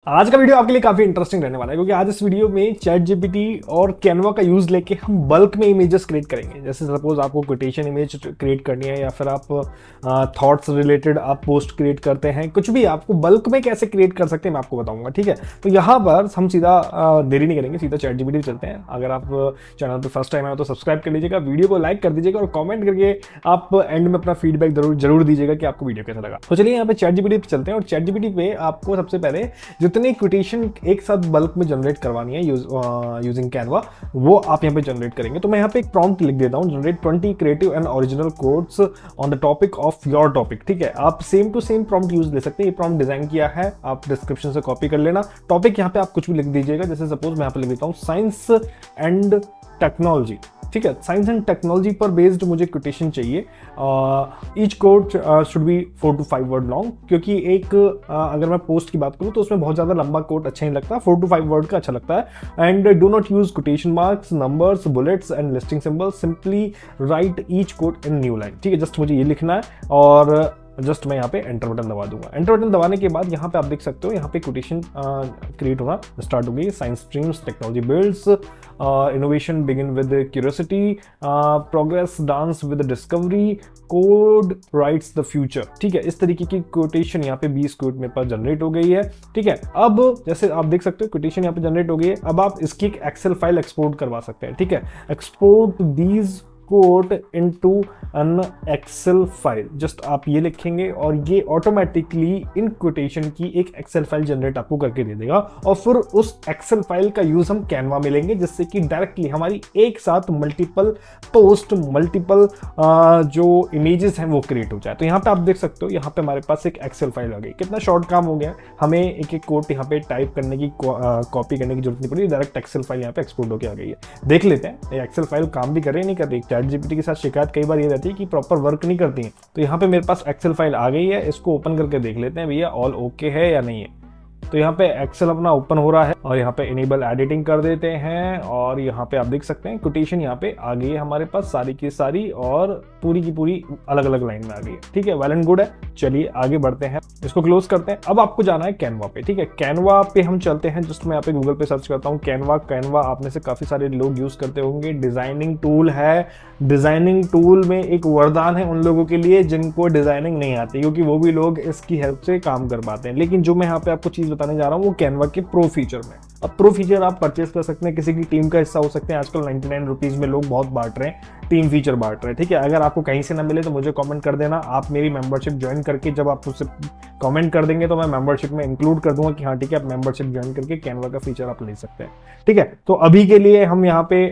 आज का वीडियो आपके लिए काफी इंटरेस्टिंग रहने वाला है क्योंकि आज इस वीडियो में चैट जीपीटी और कैनवा का यूज लेके हम बल्क में इमेजेस क्रिएट करेंगे। जैसे सपोज आपको कोटेशन इमेज क्रिएट करनी है या फिर आप थॉट्स रिलेटेड आप पोस्ट क्रिएट करते हैं, कुछ भी आपको बल्क में कैसे क्रिएट कर सकते हैं मैं आपको बताऊंगा। ठीक है, तो यहाँ पर हम सीधा देरी नहीं करेंगे, सीधा चैट जीपीटी चलते हैं। अगर आप चैनल पर फर्स्ट टाइम आए तो सब्सक्राइब कर लीजिएगा, वीडियो को लाइक कर दीजिएगा और कॉमेंट करके आप एंड में अपना फीडबैक जरूर दीजिएगा कि आपको वीडियो कैसा लगा। तो चलिए यहाँ पे चैट जीपीटी पे चलते हैं और चैट जीपीटी पे आपको सबसे पहले जितनी क्विटेशन एक साथ बल्क में जनरेट करवानी है यूजिंग कैनवा वो आप यहाँ पे जनरेट करेंगे। तो मैं यहाँ पे एक प्रॉम्प्ट लिख देता हूँ, generate 20 creative and original quotes on the topic of your topic. ठीक है, आप same to same prompt use ले सकते हैं। ये प्रॉम्प्ट डिजाइन किया है, आप डिस्क्रिप्शन से कॉपी कर लेना। टॉपिक यहाँ पे आप कुछ भी लिख दीजिएगा, जैसे सपोज मैं यहाँ पे लिख देता हूँ साइंस एंड टेक्नोलॉजी। ठीक है, साइंस एंड टेक्नोलॉजी पर बेस्ड मुझे क्विटेशन चाहिए। Each quote should be 4 to 5 word long, क्योंकि एक अगर मैं पोस्ट की बात करूं तो उसमें बहुत ज़्यादा लंबा कोट अच्छा नहीं लगता, 4 to 5 वर्ड का अच्छा लगता है। And do not use quotation marks, numbers, bullets and listing symbols, simply write each quote in new line. ठीक है, जस्ट मुझे ये लिखना है और जस्ट मैं यहाँ पे एंटर बटन दबा दूंगा। एंटर बटन दबाने के बाद यहाँ पे आप देख सकते हो यहाँ पे कोटेशन क्रिएट होना स्टार्ट हो गई। Science streams, technology builds, innovation begin with curiosity, progress dance with discovery, code rights the future. ठीक है, इस तरीके की कोटेशन यहाँ पे 20 कोट मेरे पास जनरेट हो गई है। ठीक है, अब जैसे आप देख सकते हो कोटेशन यहाँ पे जनरेट हो गई है। अब आप इसकी एक एक्सेल फाइल एक्सपोर्ट करवा सकते हैं। ठीक है, export these quote into an Excel file, just आप ये लिखेंगे और ये ऑटोमेटिकली इन कोटेशन की एक एक्सेल फाइल जनरेट आपको करके दे देगा। और फिर उस एक्सेल फाइल का यूज हम कैनवा में लेंगे, जिससे कि डायरेक्टली हमारी एक साथ मल्टीपल पोस्ट, मल्टीपल जो इमेजेस हैं वो क्रिएट हो जाए। तो यहाँ पे आप देख सकते हो यहाँ पे हमारे पास एक एक्सेल फाइल आ गई। कितना शॉर्ट काम हो गया, हमें एक एक कोट यहाँ पे टाइप करने की कॉपी करने की जरूरत नहीं पड़ी, डायरेक्ट एक्सेल फाइल यहाँ पे एक्सपोर्ट होकर आ गई है। देख लेते हैं ये एक्सेल फाइल काम भी कर रही है नहीं कर रही। चैट जीपीटी के साथ शिकायत कई बार ये रहती है कि प्रॉपर वर्क नहीं करती है। तो यहाँ पे मेरे पास एक्सेल फाइल आ गई है, इसको ओपन करके देख लेते हैं भैया ऑल ओके है या नहीं है। तो यहाँ पे एक्सेल अपना ओपन हो रहा है और यहाँ पे इनेबल एडिटिंग कर देते हैं और यहाँ पे आप देख सकते हैं कोटेशन यहाँ पे आ गई है हमारे पास सारी की सारी और पूरी की पूरी अलग अलग लाइन में आ गई है। ठीक है, वेल एंड गुड है। चलिए आगे बढ़ते हैं, इसको क्लोज करते हैं। अब आपको जाना है कैनवा पे। ठीक है, कैनवा पे हम चलते हैं। जस्ट मैं यहाँ पे गूगल पे सर्च करता हूँ कैनवा। कैनवा आप में से काफी सारे लोग यूज करते होंगे, डिजाइनिंग टूल है। डिजाइनिंग टूल में एक वरदान है उन लोगों के लिए जिनको डिजाइनिंग नहीं आती, क्योंकि वो भी लोग इसकी हेल्प से काम कर पाते हैं। लेकिन जो मैं यहाँ पे आपको चीज बताने जा रहा हूँ वो कैनवा के प्रो फीचर में। अब प्रो फीचर आप परचेस कर सकते हैं, किसी की टीम का हिस्सा हो सकते हैं। आजकल 99 रुपीज में लोग बहुत बांट रहे हैं, टीम फीचर बांट रहे हैं। ठीक है, अगर आपको कहीं से ना मिले तो मुझे कमेंट कर देना। आप मेरी मेंबरशिप ज्वाइन करके जब आप मुझसे कमेंट कर देंगे तो मैं मेंबरशिप में इंक्लूड कर दूंगा कि हाँ ठीक है, आप मेंबरशिप ज्वाइन करके कैनवा का फीचर आप ले सकते हैं। ठीक है, तो अभी के लिए हम यहाँ पे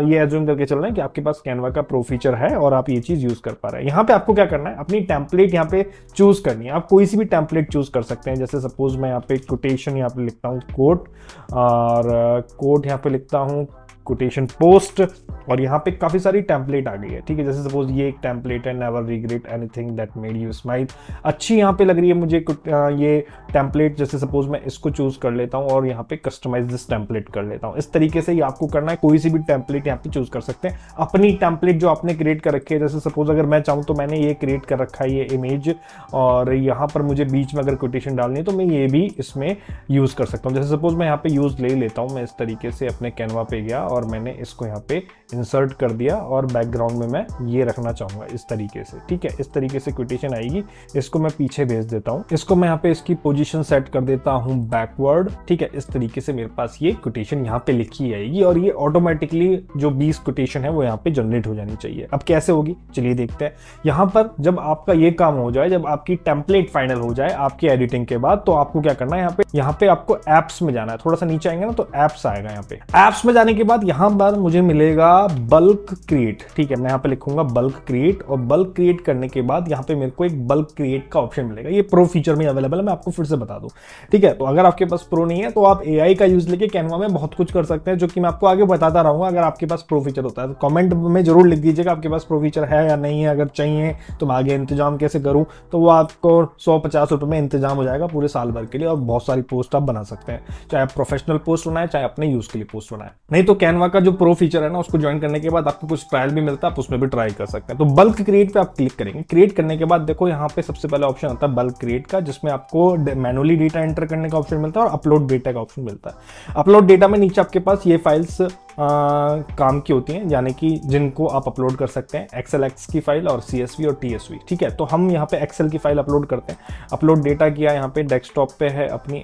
ये एज्यूम करके चल रहे हैं कि आपके पास कैनवा का प्रो फीचर है और आप ये चीज यूज कर पा रहे हैं। यहाँ पे आपको क्या करना है, अपनी टेम्पलेट यहाँ पे चूज करनी है। आप कोई सी भी टेम्पलेट चूज कर सकते हैं। जैसे सपोज मैं यहाँ पे कोटेशन यहाँ पे लिखता हूँ कोट और कोट यहाँ पे लिखता हूँ कोटेशन पोस्ट और यहाँ पे काफी सारी टेम्पलेट आ गई है। ठीक है, जैसे सपोज ये एक टेम्पलेट है, never regret anything that made you smile. अच्छी यहाँ पे लग रही है मुझे ये टेम्पलेट। जैसे सपोज मैं इसको चूज कर लेता हूँ और यहाँ पे कस्टमाइज दिस टेम्पलेट कर लेता हूँ। इस तरीके से ये आपको करना है, कोई सी भी टेम्पलेट यहाँ पे चूज कर सकते हैं। अपनी टेम्पलेट जो आपने क्रिएट कर रखी है, जैसे सपोज अगर मैं चाहूँ तो मैंने ये क्रिएट कर रखा है ये इमेज और यहाँ पर मुझे बीच में अगर कोटेशन डालनी है तो मैं ये भी इसमें यूज कर सकता हूँ। जैसे सपोज मैं यहाँ पे यूज ले लेता हूँ, मैं इस तरीके से अपने कैनवा पे गया और मैंने इसको यहाँ पे इंसर्ट कर दिया और बैकग्राउंड में मैं ये रखना चाहूंगा इस तरीके से। ठीक है, इस तरीके से कोटेशन आएगी, इसको मैं पीछे भेज देता हूँ। इसको मैं यहाँ पे इसकी पोजीशन सेट कर देता हूँ बैकवर्ड। ठीक है, इस तरीके से मेरे पास ये कोटेशन यहाँ पे लिखी आएगी और ये ऑटोमेटिकली जो 20 कोटेशन है वो यहाँ पे जनरेट हो जानी चाहिए। अब कैसे होगी चलिए देखते हैं। यहाँ पर जब आपका ये काम हो जाए, जब आपकी टेम्पलेट फाइनल हो जाए आपकी एडिटिंग के बाद, तो आपको क्या करना है, यहाँ पे आपको एप्स में जाना है। थोड़ा सा नीचे आएंगे ना तो एप्स आएगा। यहाँ पे एप्स में जाने के बाद यहाँ पर मुझे मिलेगा बल्क क्रिएट। ठीक है, मैं यहाँ पे लिखूंगा बल्क क्रिएट और बल्क क्रिएट करने के बाद यहाँ पे मेरे को एक बल्क क्रिएट का ऑप्शन मिलेगा। ये प्रो फीचर में अवेलेबल है, मैं आपको फिर से बता दूं। ठीक है, तो अगर आपके पास प्रो नहीं है तो आप एआई का यूज लेके कैनवा में बहुत कुछ कर सकते हैं, जो कि मैं आपको आगे बताता रहूंगा। अगर आपके पास प्रो फीचर होता है तो कमेंट में जरूर लिख दीजिएगा आपके पास प्रो फीचर है या नहीं है। अगर चाहिए तो मैं आगे इंतजाम कैसे करूं, तो वो आपको 150 रुपए में इंतजाम हो जाएगा पूरे साल भर के लिए और बहुत सारी पोस्ट आप बना सकते हैं। चाहे आप प्रोफेशनल पोस्ट बनाए, चाहे अपने यूज के लिए पोस्ट बनाए। नहीं तो कैनवा कैनवा का जो प्रो फीचर है ना, उसको ज्वाइन करने के बाद आपको कुछ ट्रायल भी मिलता है, आप उसमें भी ट्राई कर सकते हैं। तो बल्क क्रिएट पे आप क्लिक करेंगे। क्रिएट करने के बाद देखो यहाँ पे सबसे पहला ऑप्शन आता है बल्क क्रिएट का, जिसमें आपको मैनुअली डेटा एंटर करने का ऑप्शन मिलता है और अपलोड डेटा का ऑप्शन मिलता है। अपलोड डेटा में नीचे आपके पास ये फाइल्स काम की होती हैं, यानी कि जिनको आप अपलोड कर सकते हैं, XLX की फाइल और CSV और TSV। ठीक है, तो हम यहाँ पे एक्सेल की फाइल अपलोड करते हैं। अपलोड डेटा किया, यहाँ पे डेस्कटॉप पे है अपनी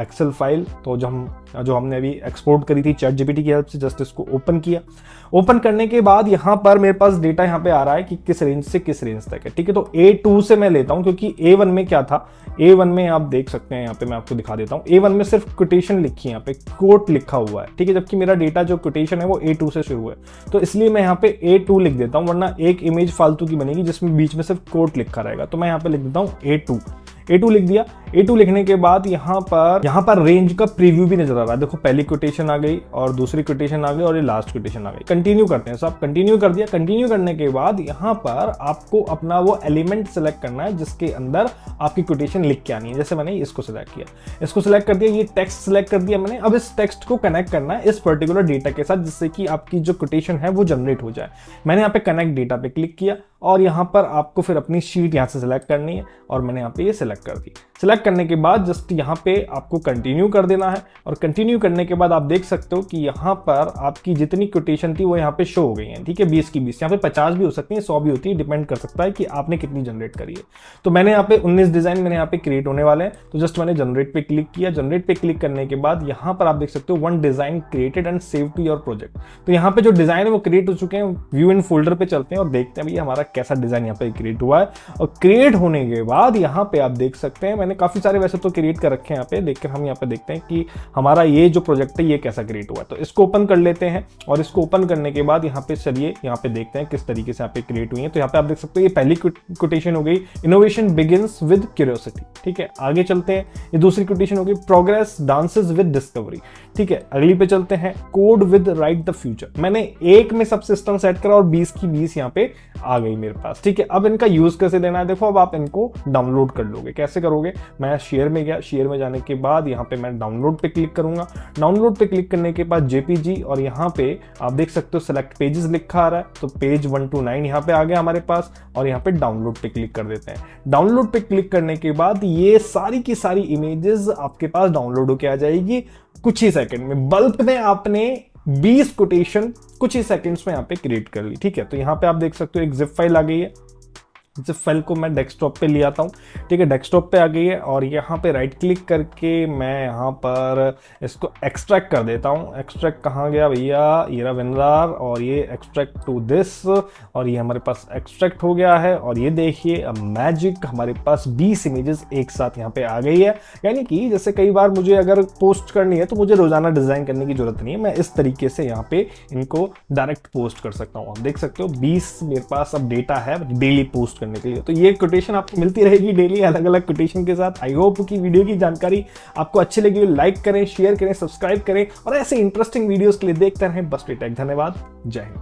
एक्सेल फाइल, तो जो हमने अभी एक्सपोर्ट करी थी ChatGPT की हेल्प से, जस्ट इसको ओपन किया। ओपन करने के बाद यहाँ पर मेरे पास डेटा यहाँ पे आ रहा है कि किस रेंज से किस रेंज तक है। ठीक है, तो A2 से मैं लेता हूँ, क्योंकि A1 में क्या था, A1 में आप देख सकते हैं, यहाँ पे मैं आपको दिखा देता हूँ। A1 में सिर्फ कोटेशन लिखी है, यहाँ पे कोट लिखा हुआ है। ठीक है, जबकि मेरा डेटा जो कोटेशन है वो A2 से शुरू है, तो इसलिए मैं यहाँ पे A2 लिख देता हूँ, वरना एक इमेज फालतू की बनेगी जिसमें बीच में सिर्फ कोट लिखा रहेगा। तो मैं यहाँ पे लिख देता हूँ A2 लिख दिया। A2 लिखने के बाद यहाँ पर रेंज का प्रीव्यू भी नजर आ रहा है। देखो, पहली कोटेशन आ गई और दूसरी कोटेशन आ गई और ये लास्ट कोटेशन आ गई। कंटिन्यू करते हैं, सब कंटिन्यू कर दिया। कंटिन्यू करने के बाद यहाँ पर आपको अपना वो एलिमेंट सेलेक्ट करना है जिसके अंदर आपकी कोटेशन लिख के आनी है। जैसे मैंने इसको सिलेक्ट किया, इसको सिलेक्ट कर दिया, ये टेक्स्ट सिलेक्ट कर दिया मैंने। अब इस टेक्स्ट को कनेक्ट करना है इस पर्टिकुलर डेटा के साथ, जिससे कि आपकी जो कोटेशन है वो जनरेट हो जाए। मैंने यहाँ पे कनेक्ट डेटा पे क्लिक किया और यहाँ पर आपको फिर अपनी शीट यहाँ से सिलेक्ट करनी है और मैंने यहाँ पे ये सिलेक्ट कर दी। सिलेक्ट करने के बाद जस्ट यहाँ पे आपको कंटिन्यू कर देना है और कंटिन्यू करने के बाद आप देख सकते हो कि यहाँ पर आपकी जितनी कोटेशन थी वो यहाँ पे शो हो गई है। ठीक है, 20 की 20, यहाँ पे 50 भी हो सकती है, 100 भी होती है, डिपेंड कर सकता है कि आपने कितनी जनरेट करी है। तो मैंने यहाँ पे 19 डिजाइन मैंने यहाँ पे क्रिएट होने वाले हैं, तो जस्ट मैंने जनरेट पे क्लिक किया। जनरेट पे क्लिक करने के बाद यहाँ पर आप देख सकते हो 1 design created and save to your project. तो यहाँ पे जो डिजाइन है वो क्रिएट हो चुके हैं। व्यू इन फोल्डर पे चलते हैं और देखते हैं भैया हमारा कैसा डिजाइन यहाँ पे क्रिएट हुआ है। और क्रिएट होने के बाद यहाँ पे आप देख सकते हैं, मैंने काफी सारे वैसे तो क्रिएट कर रखे हैं यहाँ पे, लेकिन हम यहाँ पे देखते हैं कि हमारा ये जो प्रोजेक्ट है ये कैसा क्रिएट हुआ है। तो इसको ओपन कर लेते हैं और इसको ओपन करने के बाद यहाँ पे चलिए यहाँ पे देखते हैं किस तरीके से यहाँ पे क्रिएट हुई है। तो यहाँ पे आप देख सकते हो ये पहली कोटेशन हो गई, इनोवेशन बिगिंस विद क्यूरियोसिटी। ठीक है, आगे चलते हैं। ये दूसरी कोटेशन हो गई, प्रोग्रेस डांसेस विद डिस्कवरी। ठीक है, अगली पे चलते हैं, code with right the future. मैंने एक में सब सिस्टम सेट करा और 20 की 20 यहाँ पे आ गई मेरे पास। ठीक है, अब इनका यूज कैसे देना है, देखो अब आप इनको डाउनलोड कर लोगे। कैसे करोगे, मैं शेयर में गया, शेयर में जाने के बाद यहाँ पे मैं डाउनलोड पे क्लिक करूंगा। डाउनलोड पे क्लिक करने के बाद JPG और यहाँ पे आप देख सकते हो सेलेक्ट पेजेस लिखा आ रहा है, तो पेज 1 to 9 यहाँ पे आ गया हमारे पास और यहाँ पे डाउनलोड पे क्लिक कर देते हैं। डाउनलोड पे क्लिक करने के बाद ये सारी की सारी इमेजेस आपके पास डाउनलोड होके आ जाएगी कुछ ही सेकंड में। बल्क में आपने 20 कोटेशन कुछ ही सेकंड्स में यहाँ पे क्रिएट कर ली। ठीक है, तो यहाँ पे आप देख सकते हो एक जिप फाइल आ गई है। जिप फाइल को मैं डेस्कटॉप पे ले आता हूँ। ठीक है, डेस्कटॉप पे आ गई है और यहाँ पे राइट क्लिक करके मैं यहाँ पर इसको एक्सट्रैक्ट कर देता हूँ। एक्सट्रैक्ट कहाँ गया भैया, ये रहा विनरार, और ये एक्सट्रैक्ट टू दिस, और ये हमारे पास एक्सट्रैक्ट हो गया है। और ये देखिए अब मैजिक, हमारे पास 20 इमेजेस एक साथ यहाँ पे आ गई है। यानी कि जैसे कई बार मुझे अगर पोस्ट करनी है तो मुझे रोजाना डिजाइन करने की जरूरत नहीं है, मैं इस तरीके से यहाँ पे इनको डायरेक्ट पोस्ट कर सकता हूँ। आप देख सकते हो 20 मेरे पास अब डेटा है डेली पोस्ट करने के लिए। तो ये कोटेशन आपको मिलती रहेगी डेली अलग अलग कोटेशन के साथ। आई होप कि वीडियो की जानकारी आपको अच्छी लगी। लाइक करें, शेयर करें, सब्सक्राइब करें और ऐसे इंटरेस्टिंग वीडियोस के लिए देखते रहें बस टेक। धन्यवाद, जय हिंद।